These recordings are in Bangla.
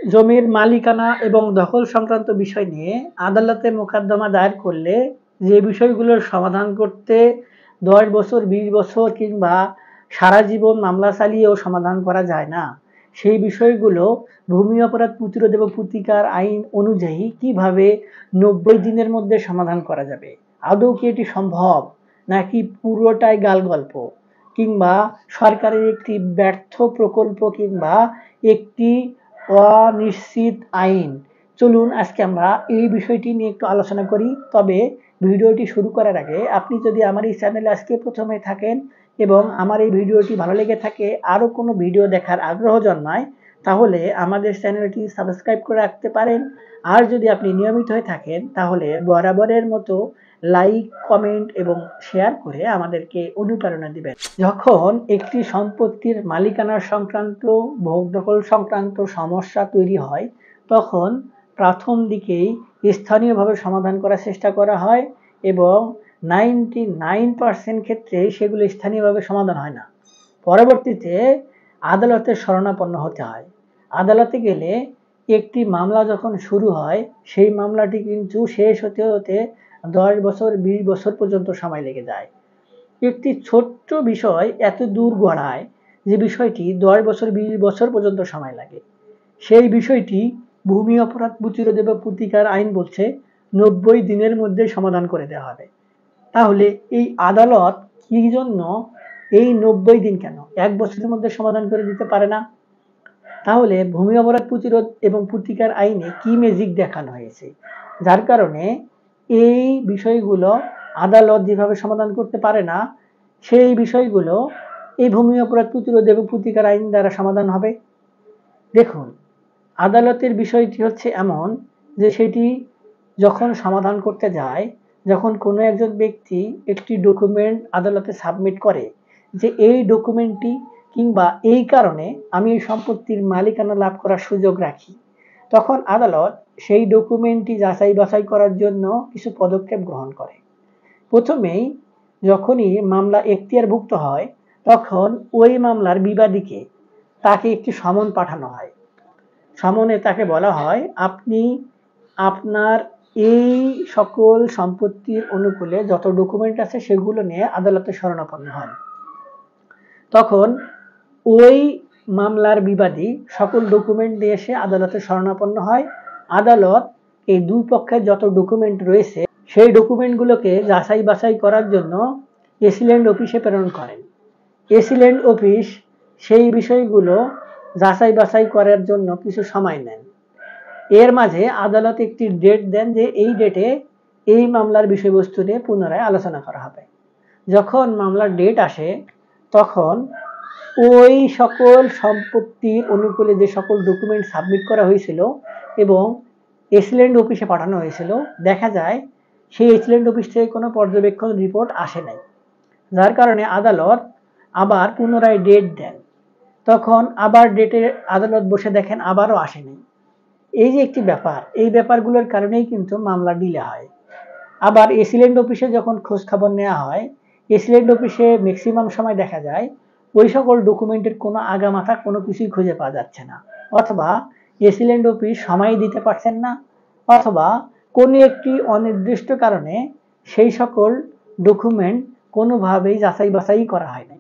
জমির মালিকানা এবং দখল সংক্রান্ত বিষয় নিয়ে আদালতে মোকদ্দমা দায়ের করলে যে বিষয়গুলোর সমাধান করতে ১০ বছর, ২০ বছর কিংবা সারা জীবন মামলা চালিয়েও সমাধান করা যায় না, সেই বিষয়গুলো ভূমি অপরাধ প্রতিরোধ এবং প্রতিকার আইন অনুযায়ী কিভাবে ৯০ দিনের মধ্যে সমাধান করা যাবে? আদৌ কি এটি সম্ভব? নাকি পুরোটাই গালগল্প? কিংবা সরকারের একটি ব্যর্থ প্রকল্প কিংবা একটি অনিশ্চিত আইন? চলুন আজকে আমরা এই বিষয়টি নিয়ে একটু আলোচনা করি। তবে ভিডিওটি শুরু করার আগে আপনি যদি আমার এই চ্যানেলে আজকে প্রথমে থাকেন এবং আমার এই ভিডিওটি ভালো লেগে থাকে, আরও কোনো ভিডিও দেখার আগ্রহ জন্মায়, তাহলে আমাদের চ্যানেলটি সাবস্ক্রাইব করে রাখতে পারেন। আর যদি আপনি নিয়মিত হয়ে থাকেন তাহলে বরাবরের মতো লাইক, কমেন্ট এবং শেয়ার করে আমাদেরকে অনুপ্রেরণা দিবেন। যখন একটি সম্পত্তির মালিকানা সংক্রান্ত, ভোগ দখল সংক্রান্ত সমস্যা তৈরি হয়, তখন প্রথম দিকেই স্থানীয়ভাবে সমাধান করার চেষ্টা করা হয় এবং 99% ক্ষেত্রে সেগুলো স্থানীয়ভাবে সমাধান হয় না। পরবর্তীতে আদালতের শরণাপন্ন হতে হয়। আদালতে গেলে একটি মামলা যখন শুরু হয়, সেই মামলাটি কিন্তু শেষ হতে হতে ১০ বছর, ২০ বছর পর্যন্ত সময় লেগে যায়। একটি ছোট্ট বিষয় এত দূর গড়ায় যে বিষয়টি ১০ বছর, ২০ বছর পর্যন্ত সময় লাগে। সেই বিষয়টি ভূমি অপরাধ প্রতিরোধ এবং প্রতিকার আইন বলছে ৯০ দিনের মধ্যে সমাধান করে দেওয়া হবে। তাহলে এই আদালত কি জন্য এই ৯০ দিন কেন ১ বছরের মধ্যে সমাধান করে দিতে পারে না? তাহলে ভূমি অপরাধ প্রতিরোধ এবং প্রতিকার আইনে কি ম্যাজিক দেখানো হয়েছে, যার কারণে এই বিষয়গুলো আদালত যেভাবে সমাধান করতে পারে না, সেই বিষয়গুলো এই ভূমি অপরাধ প্রতিরোধ এবং প্রতিকার আইন দ্বারা সমাধান হবে? দেখুন, আদালতের বিষয়টি হচ্ছে এমন যে সেটি যখন সমাধান করতে যায়, যখন কোনো একজন ব্যক্তি একটি ডকুমেন্ট আদালতে সাবমিট করে যে এই ডকুমেন্টটি কিংবা এই কারণে আমি এই সম্পত্তির মালিকানা লাভ করার সুযোগ রাখি, তখন আদালত সেই ডকুমেন্টটি যাচাই বাছাই করার জন্য কিছু পদক্ষেপ গ্রহণ করে। প্রথমেই যখনই মামলা এখতিয়ারভুক্ত হয়, তখন ওই মামলার বিবাদীকে তাকে একটি সমন পাঠানো হয়। সমনে তাকে বলা হয়, আপনি আপনার এই সকল সম্পত্তির অনুকূলে যত ডকুমেন্ট আছে সেগুলো নিয়ে আদালতে শরণাপন্ন হন। তখন ওই মামলার বিবাদী সকল ডকুমেন্ট নিয়ে এসে আদালতে শরণাপন্ন হয়। আদালত এই দুই পক্ষের যত ডকুমেন্ট রয়েছে সেই ডকুমেন্টগুলোকে যাচাই বাছাই করার জন্য এসিল্যান্ড অফিসে প্রেরণ করেন। এসিল্যান্ড অফিস সেই বিষয়গুলো যাচাই বাছাই করার জন্য কিছু সময় নেন। এর মাঝে আদালত একটি ডেট দেন যে এই ডেটে এই মামলার বিষয়বস্তু নিয়ে পুনরায় আলোচনা করা হবে। যখন মামলার ডেট আসে, তখন ওই সকল সম্পত্তির অনুকূলে যে সকল ডকুমেন্ট সাবমিট করা হয়েছিল এবং এসিল্যান্ড অফিসে পাঠানো হয়েছিল, দেখা যায় সেই এসিল্যান্ড অফিস থেকে কোনো পর্যবেক্ষণ রিপোর্ট আসে নাই, যার কারণে আদালত আবার পুনরায় ডেট দেন। তখন আবার ডেটে আদালত বসে দেখেন আবারও আসেনি। এই যে একটি ব্যাপার, এই ব্যাপারগুলোর কারণেই কিন্তু মামলা ডিলে হয়। আবার এসিল্যান্ড অফিসে যখন খোঁজ খবর নেওয়া হয়, এসিল্যান্ড অফিসে ম্যাক্সিমাম সময় দেখা যায় ওই সকল ডকুমেন্টের কোনো আগামাথা কোনো কিছুই খুঁজে পাওয়া যাচ্ছে না, অথবা এসিল্যান্ড অফিস সময় দিতে পারছেন না, অথবা কোনো একটি অনির্দিষ্ট কারণে সেই সকল ডকুমেন্ট কোনোভাবেই যাচাই বাছাই করা হয় না।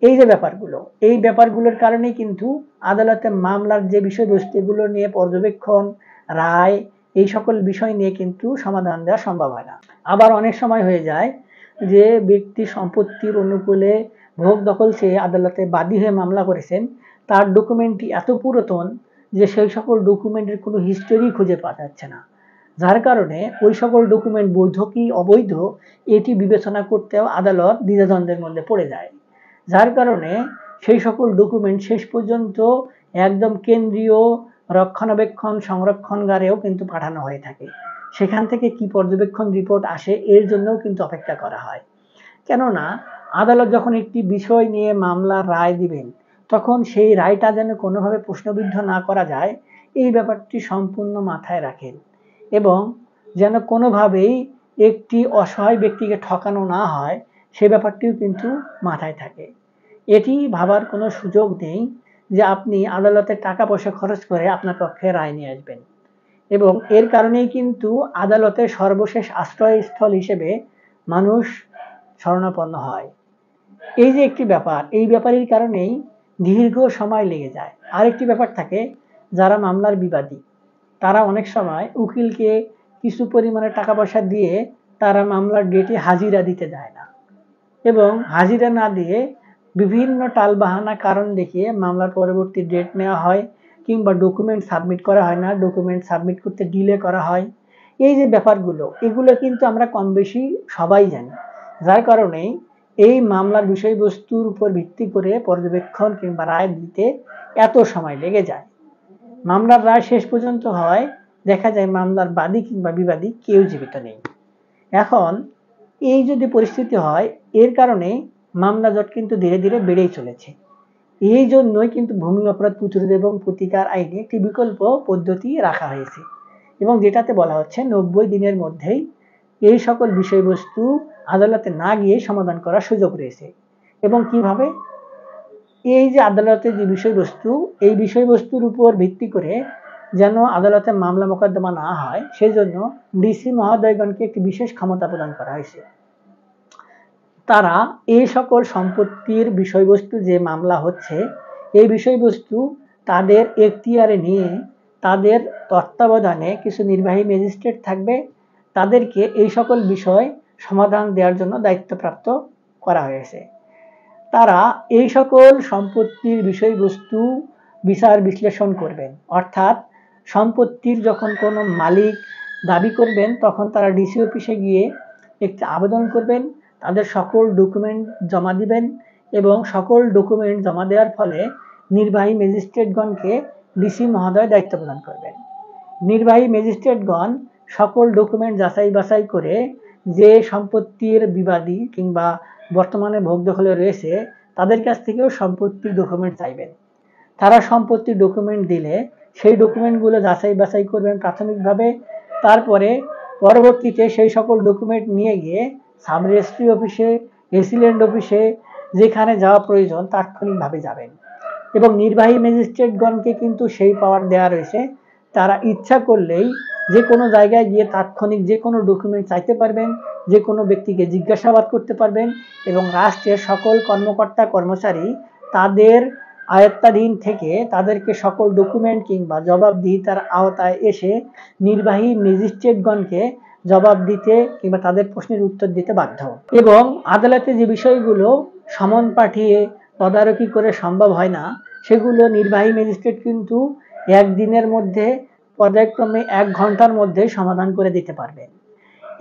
এই যে ব্যাপারগুলো, এই ব্যাপারগুলোর কারণেই কিন্তু আদালতে মামলার যে বিষয়বস্তু এগুলো নিয়ে পর্যবেক্ষণ, রায়, এই সকল বিষয় নিয়ে কিন্তু সমাধান দেওয়া সম্ভব হয় না। আবার অনেক সময় হয়ে যায় যে ব্যক্তি সম্পত্তির অনুকূলে ভোগ দখল চেয়ে আদালতে বাদী হয়ে মামলা করেছেন, তার ডকুমেন্টটি এত পুরাতন যে সেই সকল ডকুমেন্টের কোনো হিস্টোরি খুঁজে পাওয়া যাচ্ছে না, যার কারণে ওই সকল ডকুমেন্ট বৈধ কি অবৈধ এটি বিবেচনা করতেও আদালত দ্বিধাদ্বন্দ্বের মধ্যে পড়ে যায়। যার কারণে সেই সকল ডকুমেন্ট শেষ পর্যন্ত একদম কেন্দ্রীয় রক্ষণাবেক্ষণ সংরক্ষণগারেও কিন্তু পাঠানো হয়ে থাকে। সেখান থেকে কি পর্যবেক্ষণ রিপোর্ট আসে এর জন্যও কিন্তু অপেক্ষা করা হয়। কেননা আদালত যখন একটি বিষয় নিয়ে মামলার রায় দিবেন, তখন সেই রায়টা যেন কোনোভাবে প্রশ্নবিদ্ধ না করা যায়, এই ব্যাপারটি সম্পূর্ণ মাথায় রাখেন এবং যেন কোনোভাবেই একটি অসহায় ব্যক্তিকে ঠকানো না হয়, সে ব্যাপারটিও কিন্তু মাথায় থাকে। এটি ভাবার কোনো সুযোগ নেই যে আপনি আদালতে টাকা পয়সা খরচ করে আপনার পক্ষে রায় নিয়ে আসবেন, এবং এর কারণেই কিন্তু আদালতের সর্বশেষ আশ্রয়স্থল হিসেবে মানুষ শরণাপন্ন হয়। এই যে একটি ব্যাপার, এই ব্যাপারের কারণেই দীর্ঘ সময় লেগে যায়। আরেকটি ব্যাপার থাকে, যারা মামলার বিবাদী তারা অনেক সময় উকিলকে কিছু পরিমাণে টাকা পয়সা দিয়ে তারা মামলার ডেটে হাজিরা দিতে দেয় না, এবং হাজিরা না দিয়ে বিভিন্ন টালবাহানা কারণ দেখিয়ে মামলার পরবর্তী ডেট নেওয়া হয়, কিংবা ডকুমেন্ট সাবমিট করা হয় না, ডকুমেন্ট সাবমিট করতে ডিলে করা হয়। এই যে ব্যাপারগুলো, এগুলো কিন্তু আমরা কম বেশি সবাই জানি, যার কারণেই এই মামলার বিষয়বস্তুর উপর ভিত্তি করে পর্যবেক্ষণ কিংবা রায় দিতে এত সময় লেগে যায়। মামলার রায় শেষ পর্যন্ত হয়, দেখা যায় মামলার বাদী কিংবা বিবাদী কেউ জীবিত নেই। এখন এই যদি পরিস্থিতি হয়, এর কারণে মামলা জট কিন্তু ধীরে ধীরে বেড়েই চলেছে। এই জন্যই কিন্তু ভূমি অপরাধ প্রতিরোধ এবং প্রতিকার আইনে একটি বিকল্প পদ্ধতি রাখা হয়েছে, এবং যেটাতে বলা হচ্ছে 90 দিনের মধ্যেই এই সকল বিষয়বস্তু আদালতে না গিয়ে সমাধান করার সুযোগ রয়েছে। এবং কিভাবে? এই যে আদালতের যে বিষয়বস্তু, এই বিষয়বস্তুর উপর ভিত্তি করে যেন আদালতে মামলা মোকদ্দমা না হয়, সেই জন্য ডিসি মহোদয়গণকে একটি বিশেষ ক্ষমতা প্রদান করা হয়েছে। তারা এই সকল সম্পত্তির বিষয়বস্তু যে মামলা হচ্ছে, এই বিষয়বস্তু তাদের এখতিয়ারে নিয়ে তাদের তত্ত্বাবধানে কিছু নির্বাহী ম্যাজিস্ট্রেট থাকবে, তাদেরকে এই সকল বিষয় সমাধান দেওয়ার জন্য দায়িত্বপ্রাপ্ত করা হয়েছে। তারা এই সকল সম্পত্তির বিষয়বস্তু বিচার বিশ্লেষণ করবেন, অর্থাৎ সম্পত্তির যখন কোনো মালিক দাবি করবেন, তখন তারা ডিসি অফিসে গিয়ে একটি আবেদন করবেন, তাদের সকল ডকুমেন্ট জমা দিবেন, এবং সকল ডকুমেন্ট জমা দেওয়ার ফলে নির্বাহী ম্যাজিস্ট্রেটগণকে ডিসি মহোদয় দায়িত্ব প্রদান করবেন। নির্বাহী ম্যাজিস্ট্রেটগণ সকল ডকুমেন্ট যাচাই বাছাই করে যে সম্পত্তির বিবাদী কিংবা বর্তমানে ভোগ দখলে রয়েছে, তাদের কাছ থেকেও সম্পত্তির ডকুমেন্ট চাইবেন। তারা সম্পত্তির ডকুমেন্ট দিলে সেই ডকুমেন্টগুলো যাচাই বাছাই করবেন প্রাথমিকভাবে, তারপরে পরবর্তীতে সেই সকল ডকুমেন্ট নিয়ে গিয়ে সাব রেজিস্ট্রি অফিসে, এসিল্যান্ড অফিসে, যেখানে যাওয়া প্রয়োজন তাৎক্ষণিকভাবে যাবেন। এবং নির্বাহী ম্যাজিস্ট্রেটগণকে কিন্তু সেই পাওয়ার দেওয়া রয়েছে, তারা ইচ্ছা করলেই যে কোনো জায়গায় গিয়ে তাৎক্ষণিক যে কোনো ডকুমেন্ট চাইতে পারবেন, যে কোনো ব্যক্তিকে জিজ্ঞাসাবাদ করতে পারবেন, এবং রাষ্ট্রের সকল কর্মকর্তা কর্মচারী তাদের আয়ত্তাধীন থেকে তাদেরকে সকল ডকুমেন্ট কিংবা জবাবদিহিতার আওতায় এসে নির্বাহী ম্যাজিস্ট্রেটগণকে জবাব দিতে কিংবা তাদের প্রশ্নের উত্তর দিতে বাধ্য। এবং আদালতে যে বিষয়গুলো সমন পাঠিয়ে তদারকি করে সম্ভব হয় না, সেগুলো নির্বাহী ম্যাজিস্ট্রেট কিন্তু একদিনের মধ্যে পর্যায়ক্রমে 1 ঘন্টার মধ্যে সমাধান করে দিতে পারবেন।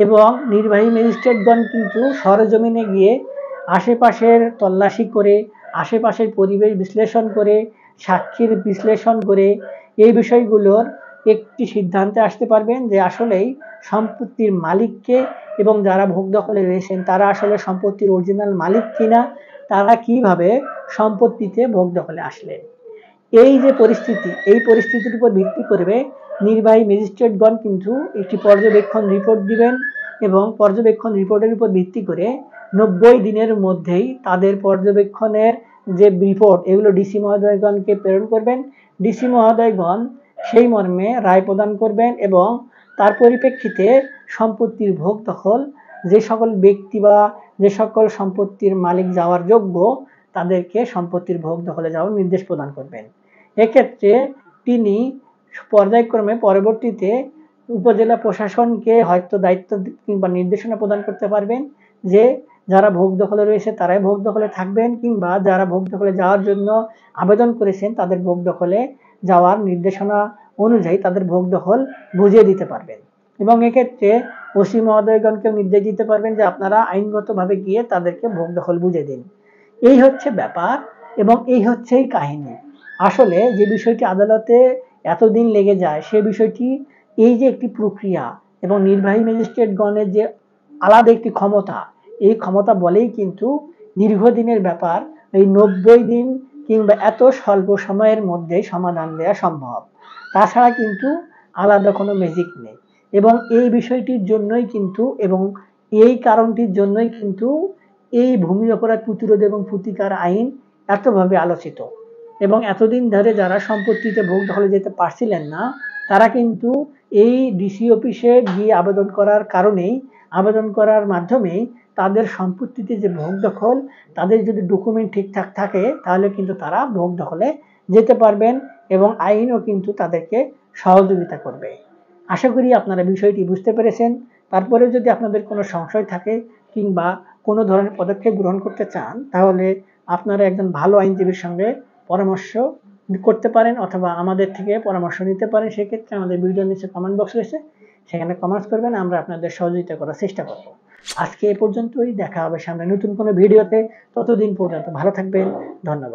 এবং নির্বাহী ম্যাজিস্ট্রেটগণ কিন্তু সরজমিনে গিয়ে আশেপাশের তল্লাশি করে, আশেপাশের পরিবেশ বিশ্লেষণ করে, সাক্ষীর বিশ্লেষণ করে এই বিষয়গুলোর একটি সিদ্ধান্তে আসতে পারবেন যে আসলেই সম্পত্তির মালিককে, এবং যারা ভোগ দখলে রয়েছেন তারা আসলে সম্পত্তির অরিজিনাল মালিক কিনা, তারা কিভাবে সম্পত্তিতে ভোগ দখলে আসলেন। এই যে পরিস্থিতি, এই পরিস্থিতির উপর ভিত্তি করবে নির্বাহী ম্যাজিস্ট্রেটগণ কিন্তু একটি পর্যবেক্ষণ রিপোর্ট দিবেন, এবং পর্যবেক্ষণ রিপোর্টের উপর ভিত্তি করে 90 দিনের মধ্যেই তাদের পর্যবেক্ষণের যে রিপোর্ট, এগুলো ডিসি মহোদয়গণকে প্রেরণ করবেন। ডিসি মহোদয়গণ সেই মর্মে রায় প্রদান করবেন, এবং তার পরিপ্রেক্ষিতে সম্পত্তির ভোগ দখল যে সকল ব্যক্তি বা যে সকল সম্পত্তির মালিক যাওয়ার যোগ্য, তাদেরকে সম্পত্তির ভোগ দখলে যাওয়ার নির্দেশ প্রদান করবেন। এক্ষেত্রে তিনি পর্যায়ক্রমে পরবর্তীতে উপজেলা প্রশাসনকে হয়তো দায়িত্ব কিংবা নির্দেশনা প্রদান করতে পারবেন যে যারা ভোগ দখলে রয়েছে তারাই ভোগ দখলে থাকবেন, কিংবা যারা ভোগ দখলে যাওয়ার জন্য আবেদন করেছেন তাদের ভোগ দখলে যাওয়ার নির্দেশনা অনুযায়ী তাদের ভোগ দখল বুঝিয়ে দিতে পারবেন। এবং এক্ষেত্রে ওসি মহোদয়গণকে নির্দেশ দিতে পারবেন যে আপনারা আইনগতভাবে গিয়ে তাদেরকে ভোগ দখল বুঝিয়ে দিন। এই হচ্ছে ব্যাপার, এবং এই হচ্ছে এই কাহিনী। আসলে যে বিষয়টি আদালতে এতদিন লেগে যায়, সে বিষয়টি এই যে একটি প্রক্রিয়া এবং নির্বাহী ম্যাজিস্ট্রেটগণের যে আলাদা একটি ক্ষমতা, এই ক্ষমতা বলেই কিন্তু দীর্ঘদিনের ব্যাপার এই 90 দিন কিংবা এত স্বল্প সময়ের মধ্যে সমাধান দেওয়া সম্ভব। তাছাড়া কিন্তু আলাদা কোনো ম্যাজিক নেই। এবং এই বিষয়টির জন্যই কিন্তু, এবং এই কারণটির জন্যই কিন্তু এই ভূমি অপরাধ প্রতিরোধ এবং প্রতিকার আইন এতভাবে আলোচিত। এবং এতদিন ধরে যারা সম্পত্তিতে ভোগ দখলে যেতে পারছিলেন না, তারা কিন্তু এই ডিসি অফিসে গিয়ে আবেদন করার কারণেই, আবেদন করার মাধ্যমেই তাদের সম্পত্তিতে যে ভোগ দখল, তাদের যদি ডকুমেন্ট ঠিকঠাক থাকে তাহলে কিন্তু তারা ভোগ দখলে যেতে পারবেন এবং আইনও কিন্তু তাদেরকে সহযোগিতা করবে। আশা করি আপনারা বিষয়টি বুঝতে পেরেছেন। তারপরে যদি আপনাদের কোনো সংশয় থাকে কিংবা কোনো ধরনের পদক্ষেপ গ্রহণ করতে চান, তাহলে আপনারা একজন ভালো আইনজীবীর সঙ্গে পরামর্শ করতে পারেন অথবা আমাদের থেকে পরামর্শ নিতে পারেন। সেক্ষেত্রে আমাদের ভিডিওর নিচে কমেন্ট বক্স রয়েছে, সেখানে কমেন্টস করবেন, আমরা আপনাদের সহযোগিতা করার চেষ্টা করব। আজকে এ পর্যন্তই, দেখা হবে সামনে নতুন কোনো ভিডিওতে। ততদিন পর্যন্ত ভালো থাকবেন। ধন্যবাদ।